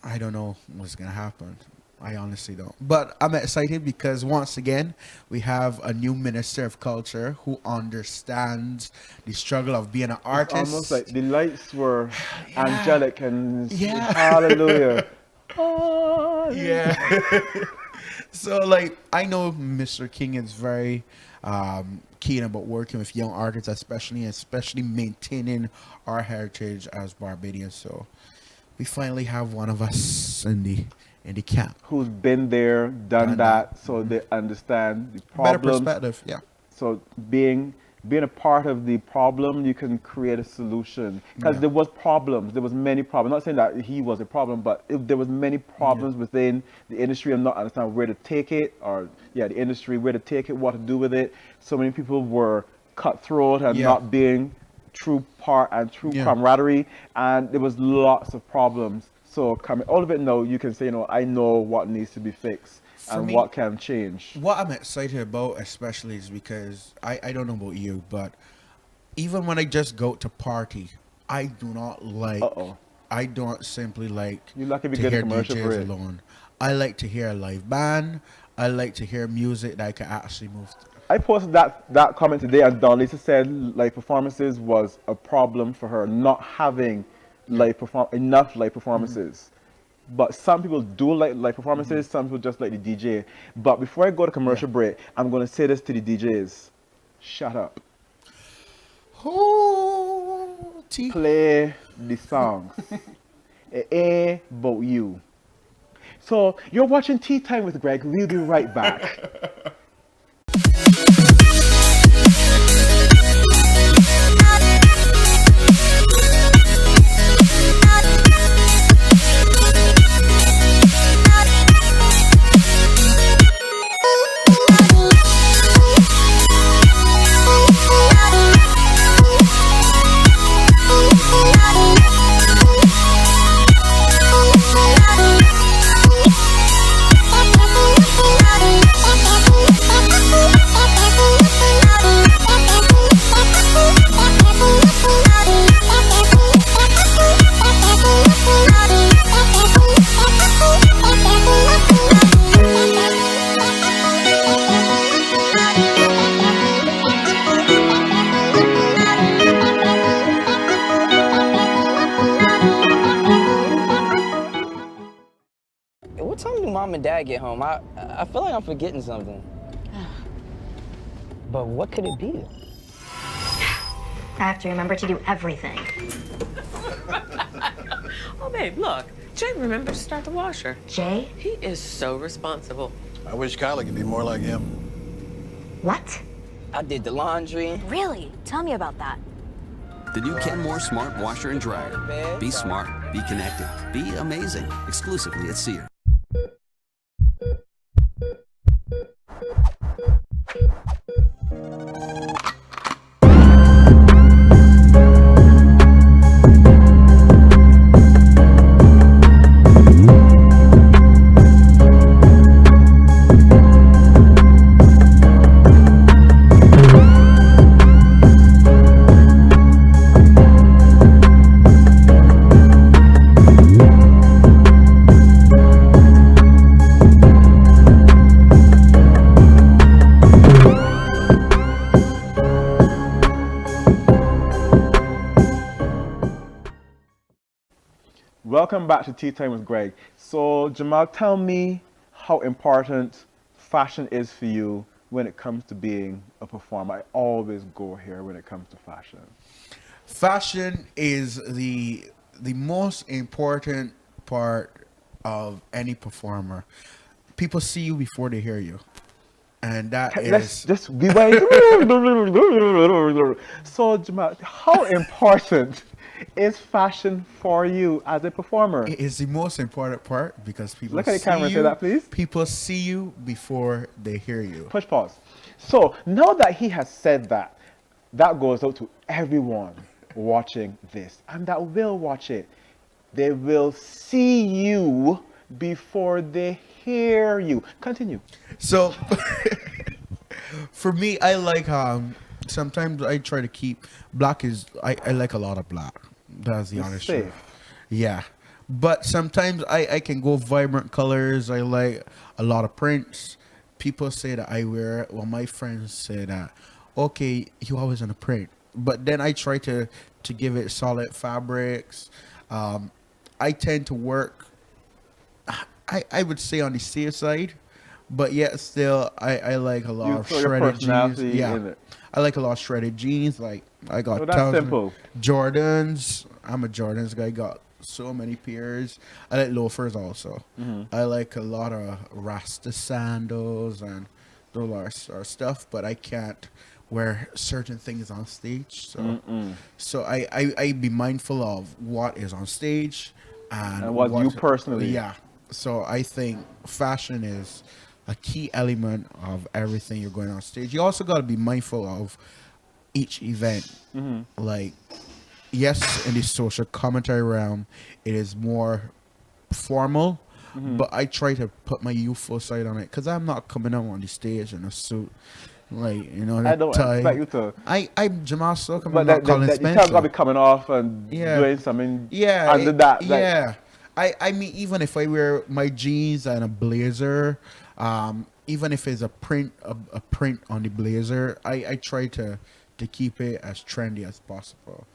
I don't know what's gonna happen. I honestly don't. But I'm excited because once again, we have a new minister of culture who understands the struggle of being an artist. It's almost like the lights were angelic and Yeah. hallelujah. Yeah. So like I know Mr. King is very keen about working with young artists, especially maintaining our heritage as Barbadians. So we finally have one of us in the camp Who's been there, done that, so they understand the better problems. perspective. Yeah. So being a part of the problem, you can create a solution. Because there was problems, there was many problems. Not saying that he was a problem, but there was many problems within the industry and not understand where to take it, or the industry, where to take it, what to do with it. So many people were cutthroat and not being true part and true camaraderie, and there was lots of problems. So coming all of it now, you can say, I know what needs to be fixed and me, what can change. What I'm excited about especially is because I don't know about you, but even when I just go to party, I do not like I don't simply like You lucky if you to get a hear commercial DJs break. alone. I like to hear a live band. I like to hear music that I can actually move to. I posted that comment today, and Don Lisa said live performances was a problem for her, not having enough live performances. But some people do like live performances, some people just like the DJ. But before I go to commercial break, I'm going to say this to the DJs. Shut up. Play the songs. It ain't about you. So you're watching Tea Time with Greg. We'll be right back. What time do Mom and Dad get home? I feel like I'm forgetting something. But what could it be? I have to remember to do everything. Oh, babe, look. Jay remembered to start the washer. Jay? He is so responsible. I wish Kylie could be more like him. What? I did the laundry. Really? Tell me about that. The new Kenmore Smart Washer and Dryer. Be smart, be connected, be amazing. Exclusively at Sears. welcome back to Tea Time with Greg. So, Jamal, tell me how important fashion is for you when it comes to being a performer. I always go here when it comes to fashion. Fashion is the most important part of any performer. People see you before they hear you, and that Let's is just rewind. So, Jamal, how important is fashion for you as a performer? it is the most important part because people Look at the see camera and you. say that, please. People see you before they hear you. Push pause. So, now that he has said that, that goes out to everyone watching this and that will watch it. They will see you before they hear you. Continue. So for me, I like sometimes I try to keep black is I like a lot of black. That's the It's honest safe. truth. Yeah. But sometimes I can go vibrant colors. I like a lot of prints. People say that I wear well my friends say that okay, you always in a print. But then I try to give it solid fabrics. I tend to work I would say on the safe side, but yet still I like a lot You of throw your shredded jeans. personality Yeah, in it. I like a lot of shredded jeans. Like I got So that's simple. Jordans. I'm a Jordans guy. Got so many pairs. I like loafers also. I like a lot of Rasta sandals and those are stuff, but I can't wear certain things on stage. So I be mindful of what is on stage and what you personally. yeah. So I think fashion is a key element of everything you're going on stage. You also got to be mindful of each event. Like, yes, in the social commentary realm, it is more formal, but I try to put my youthful side on it because I'm not coming out on the stage in a suit. Like, you know, I don't tie. expect you to. I'm Jamal Slocum. But I'm not Colin you Spencer. can't gotta be coming off and Yeah. doing something Yeah, under that. Like, yeah. I mean, even if I wear my jeans and a blazer, even if it's a print on the blazer, I try to keep it as trendy as possible.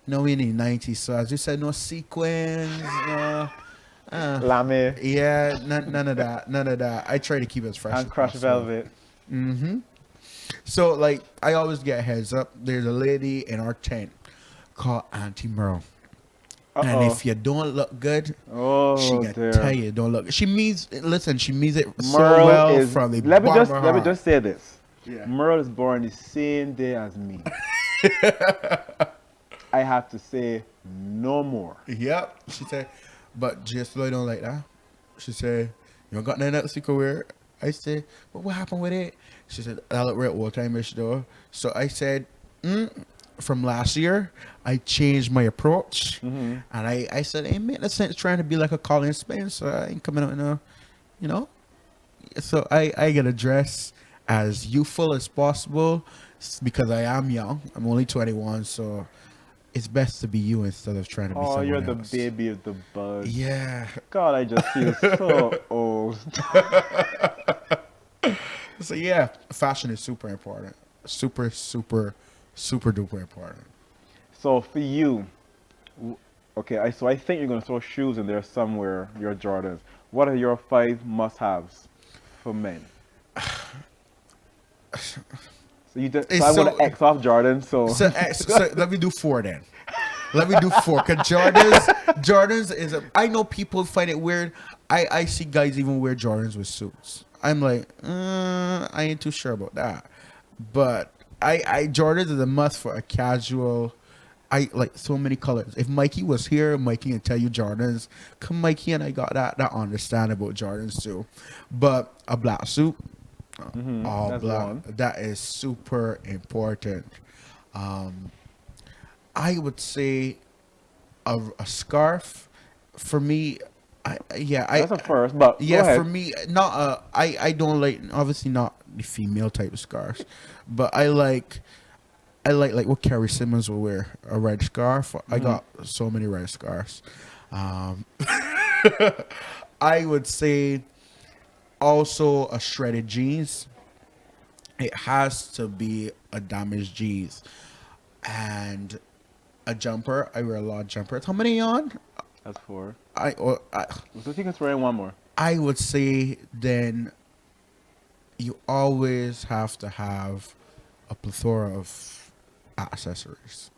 You know, in the 90s, so as you said, no sequins, no, lame yeah, none of that, none of that. I try to keep it as fresh and as crushed possible. velvet. So, like, I always get a heads up. There's a lady in our tent called Auntie Merle. And if you don't look good, she Oh can dear. tell you don't look. She means listen. She means it so Merle well is. from the Let me bottom just of her let me heart. just say this. Yeah. Merle is born the same day as me. I have to say no more. Yep. She said, but just Floyd don't like that. She said, you don't got nothing else you can wear. I said, but what happened with it? She said, I look real old time-ish though. So I said, from last year, I changed my approach. And I said, hey man, that's not trying to be like a Colin Spencer. I ain't coming out now, you know? So I get a dress as youthful as possible because I am young. I'm only 21, so it's best to be you instead of trying to be Oh, someone you're the else. baby of the bud. Yeah. God, I just feel so old. So yeah, fashion is super important. Super duper important. So for you, okay, so I think you're gonna throw shoes in there somewhere. Your Jordans. What are your 5 must-haves for men? So you did. So I'm So- gonna X off Jordan. So So let me do 4 then. Let me do 4. Cause Jordans is I know people find it weird. I see guys even wear Jordans with suits. I'm like, I ain't too sure about that. But I Jordans is a must for a casual. I like so many colors. If Mikey was here, Mikey can tell you Jordans. Come Mikey and I got that understand about Jordans too. But a black suit, all that's black. one. That is super important. I would say a scarf for me. that's a first. But go Yeah, ahead. for me, not I don't like obviously not the female type of scarves, but I like what Carrie Simmons will wear, a red scarf. I got so many red scarves. I would say also a shredded jeans. It has to be a damaged jeans and a jumper. I wear a lot of jumpers. How many on? That's 4. I So you can throw in one more. I would say then you always have to have a plethora of accessories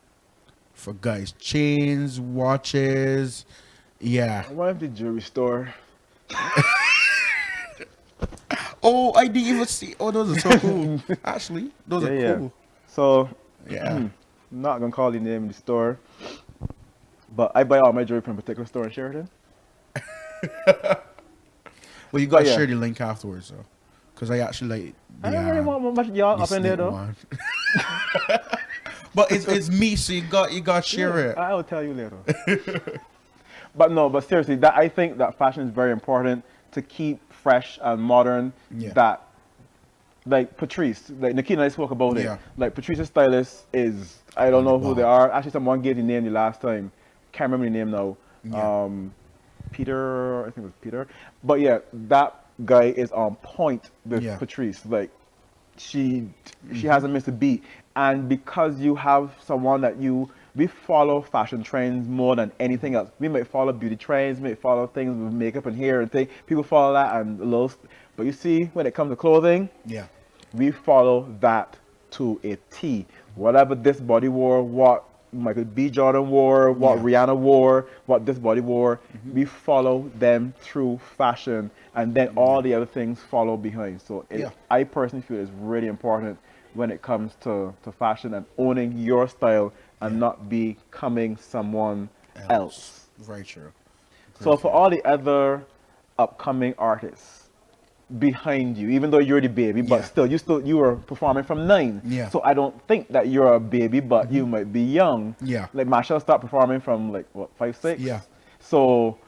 for guys, chains, watches. Yeah. What if the jewelry store? Oh, I didn't even see. Oh, those are so cool. Actually, those are Yeah. cool. So, Yeah. I'm not gonna call the name of the store, but I buy all my jewelry from a particular store in Sheridan. Well, you got to yeah. share the link afterwards, though, because I actually like I the, don't really want much y'all the up in there snake though. one. But it's me, so you got to share it. I will tell you later. But no, but seriously, that I think that fashion is very important to keep fresh and modern. Yeah. That, like Patrice, like Nikita and I spoke about Yeah. it. Like Patrice's stylist is, I don't know who they are. Actually, someone gave the name the last time. Can't remember the name now. Yeah. Peter, I think it was Peter. But yeah, that guy is on point with Yeah. Patrice. Like she hasn't missed a beat. And because you have someone that we follow fashion trends more than anything else. We might follow beauty trends, we might follow things with makeup and hair and things. People follow that and a little, but you see, when it comes to clothing, Yeah. we follow that to a T. Whatever this body wore, what Michael B. Jordan wore, what Yeah. Rihanna wore, what this body wore, we follow them through fashion, and then all the other things follow behind. So Yeah. I personally feel it's really important when it comes to fashion and owning your style and not becoming someone else. Very true. So for all the other upcoming artists behind you, even though you're the baby, but Yeah. you were performing from 9. Yeah. So I don't think that you're a baby, but you might be young. Yeah. Like Marshall stopped performing from like what, 5, 6? Yeah. So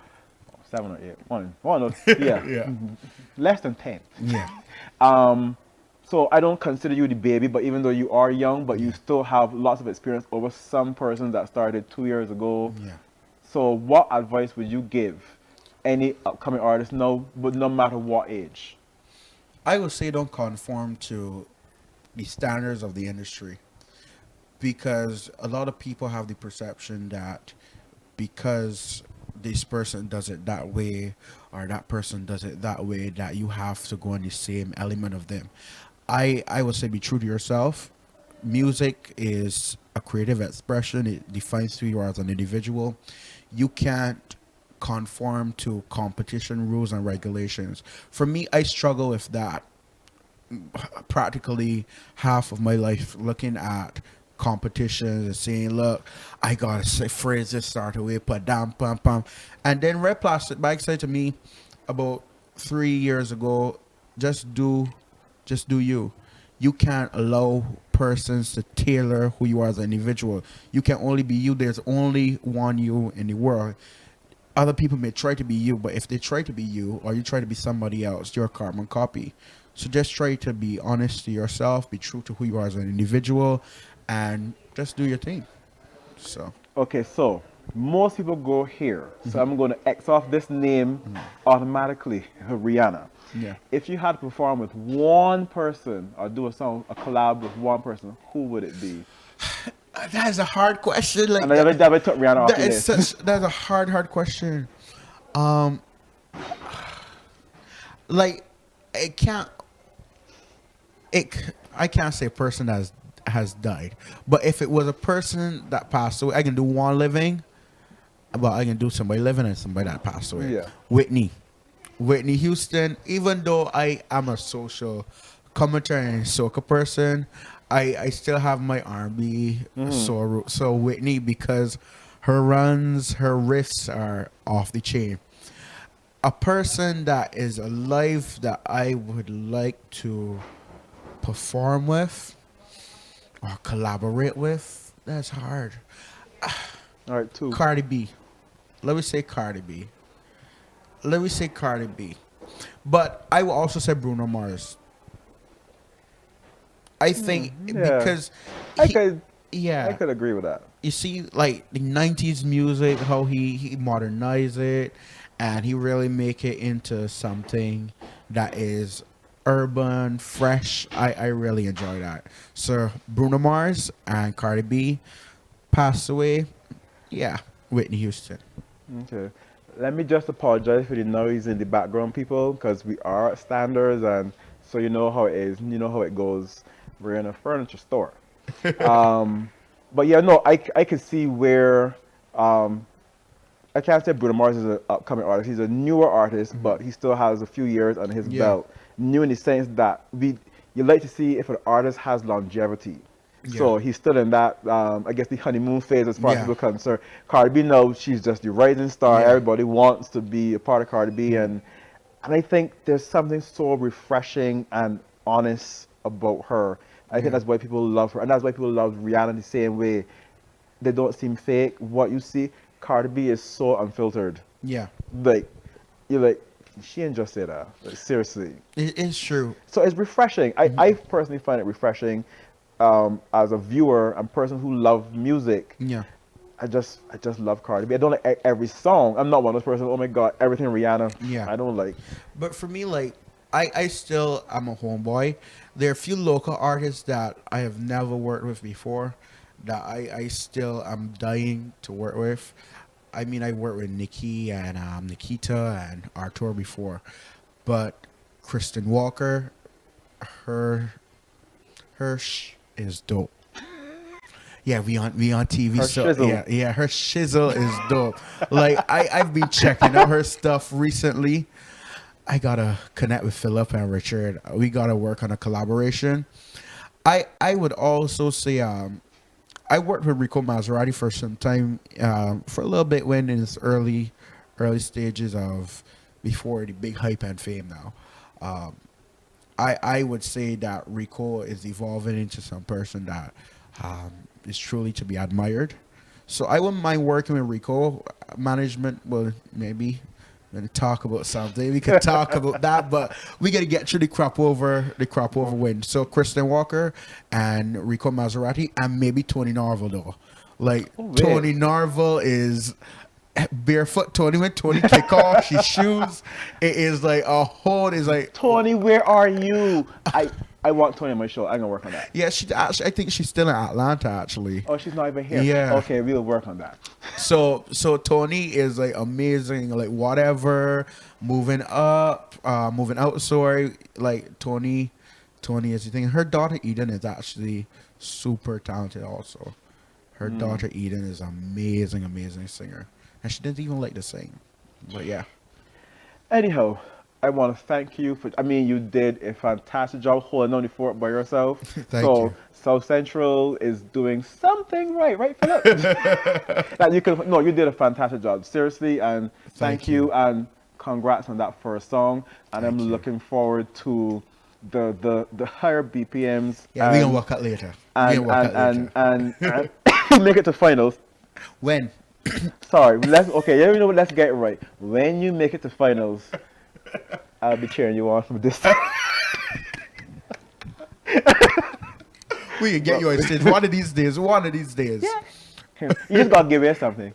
7 or 8. One of yeah. Yeah. Less than 10. Yeah. So I don't consider you the baby, but even though you are young, but you still have lots of experience over some persons that started 2 years ago. Yeah. So what advice would you give any upcoming artist now, but no matter what age? I would say don't conform to the standards of the industry, because a lot of people have the perception that because this person does it that way or that person does it that way, that you have to go in the same element of them. I would say be true to yourself. Music is a creative expression. It defines who you are as an individual. You can't conform to competition rules and regulations. For me, I struggle with that practically half of my life, looking at competitions and saying, look, I gotta say phrases start away, put down, pam pam. And then Red Plastic Bag said to me about 3 years ago, just do you. You can't allow persons to tailor who you are as an individual. You can only be you. There's only one you in the world. Other people may try to be you, but if they try to be you or you try to be somebody else, you're a carbon copy. So just try to be honest to yourself, be true to who you are as an individual, and just do your thing. So Okay, so most people go here. So I'm going to X off this name automatically, Rihanna. yeah. If you had to perform with one person or do a song, a collab with one person, who would it be? That is a hard question. Like And I never took Rihanna off that the is list. such, that's a hard question. Like I can't say a person that has died, but if it was a person that passed away, I can do one living, but I can do somebody living and somebody that passed away. Yeah. Whitney Houston. Even though I am a social commentator and soca person, I still have my R&B so Whitney, because her runs, her riffs are off the chain. A person that is alive that I would like to perform with or collaborate with, that's hard. All right, 2. Cardi B. Let me say Cardi B. But I will also say Bruno Mars. I think yeah. because I he- could yeah, I could agree with that. you see, like the 90s music, how he modernized it and he really make it into something that is urban, fresh. I really enjoy that. So Bruno Mars and Cardi B passed away. Yeah, Whitney Houston. Okay. Let me just apologize for the noise in the background, people, because we are at Standards, and so you know how it is. You know how it goes. We're in a furniture store. Um, but yeah, no, I can see where I can't say Bruno Mars is an upcoming artist. He's a newer artist, but he still has a few years on his belt. New in the sense that you like to see if an artist has longevity. So he's still in that, I guess, the honeymoon phase as far as people are concerned. Cardi B knows she's just the rising star. Everybody wants to be a part of Cardi B, and I think there's something so refreshing and honest about her. I think that's why people love her, and that's why people love Rihanna the same way. They don't seem fake. What you see, Cardi B is so unfiltered. Yeah. Like, you're like, she ain't just say that. Like, seriously. It is true. So it's refreshing. I personally find it refreshing as a viewer and person who loves music. Yeah. I just love Cardi B. I don't like every song. I'm not one of those persons, oh my God, everything Rihanna. Yeah. I don't like. But for me, like, I still, I'm a homeboy. There are a few local artists that I have never worked with before that I still am dying to work with. I mean, I worked with Nikki and Nikita and Artur before, but Kristen Walker, her is dope. Yeah, we on TV. Her so shizzle. yeah, her shizzle is dope. Like I've been checking out her stuff recently. I gotta connect with Philip and Richard. We gotta work on a collaboration. I would also say I worked with Rico Maserati for some time, for a little bit when in his early stages of before the big hype and fame now. I would say that Rico is evolving into some person that is truly to be admired. So I wouldn't mind working with Rico. Management will maybe talk about something. We can talk about that, but we got to get through the crop over win. So Kristen Walker and Rico Maserati and maybe Tony Narvel though. Like Tony Narvel is barefoot. Tony when Tony kick off his shoes, it is like a whole. Is like Tony, where are you? I want Tony on my show. I'm gonna work on that. Yeah, she actually. I think she's still in Atlanta actually. Oh, she's not even here. Yeah. Okay, we'll work on that. So Tony is like amazing. Like whatever, moving up, moving out. Sorry, like Tony is the thing. Her daughter Eden is actually super talented. Also, her daughter Eden is amazing singer, and she didn't even like to sing. But yeah. Anyhow, I want to thank you for. I mean, you did a fantastic job holding on the fort by yourself. Thank you. South Central is doing something right, Philip? That you can. No, you did a fantastic job. Seriously, and thank you, and congrats on that first song. And I'm looking forward to the higher BPMs. Yeah, we gonna work out later. And make it to finals. When? Sorry, yeah, you know what? Let's get it right. When you make it to finals, I'll be cheering you on from this side. We can get you on stage one of these days. Yeah. You just gotta give it something.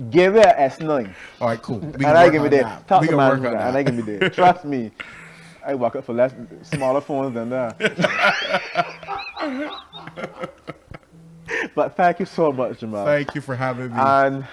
Give it a S9. All right, cool. And I give me there. Talk to man, and I give me there. Trust me. I work up for smaller phones than that. But thank you so much, Jamal. Thank you for having me. And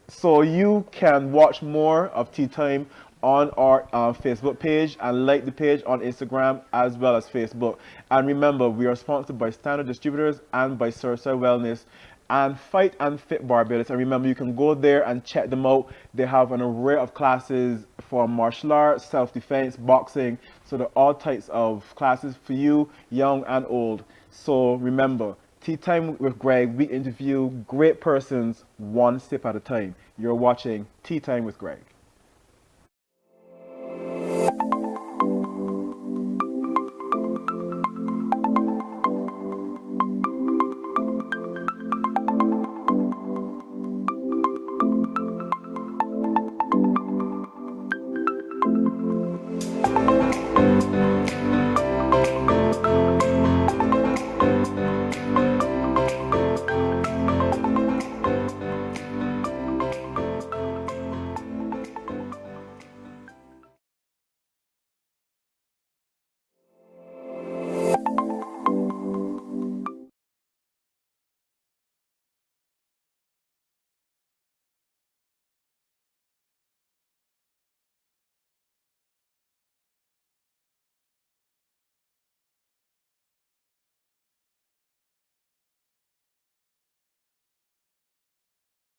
so you can watch more of Tea Time on our Facebook page and like the page on Instagram as well as Facebook. And remember, we are sponsored by Standard Distributors and by Surfside Wellness and Fight and Fit Barbados. And remember, you can go there and check them out. They have an array of classes for martial arts, self-defense, boxing. So there are all types of classes for you, young and old. So remember, Tea Time with Greg, we interview great persons one sip at a time. You're watching Tea Time with Greg.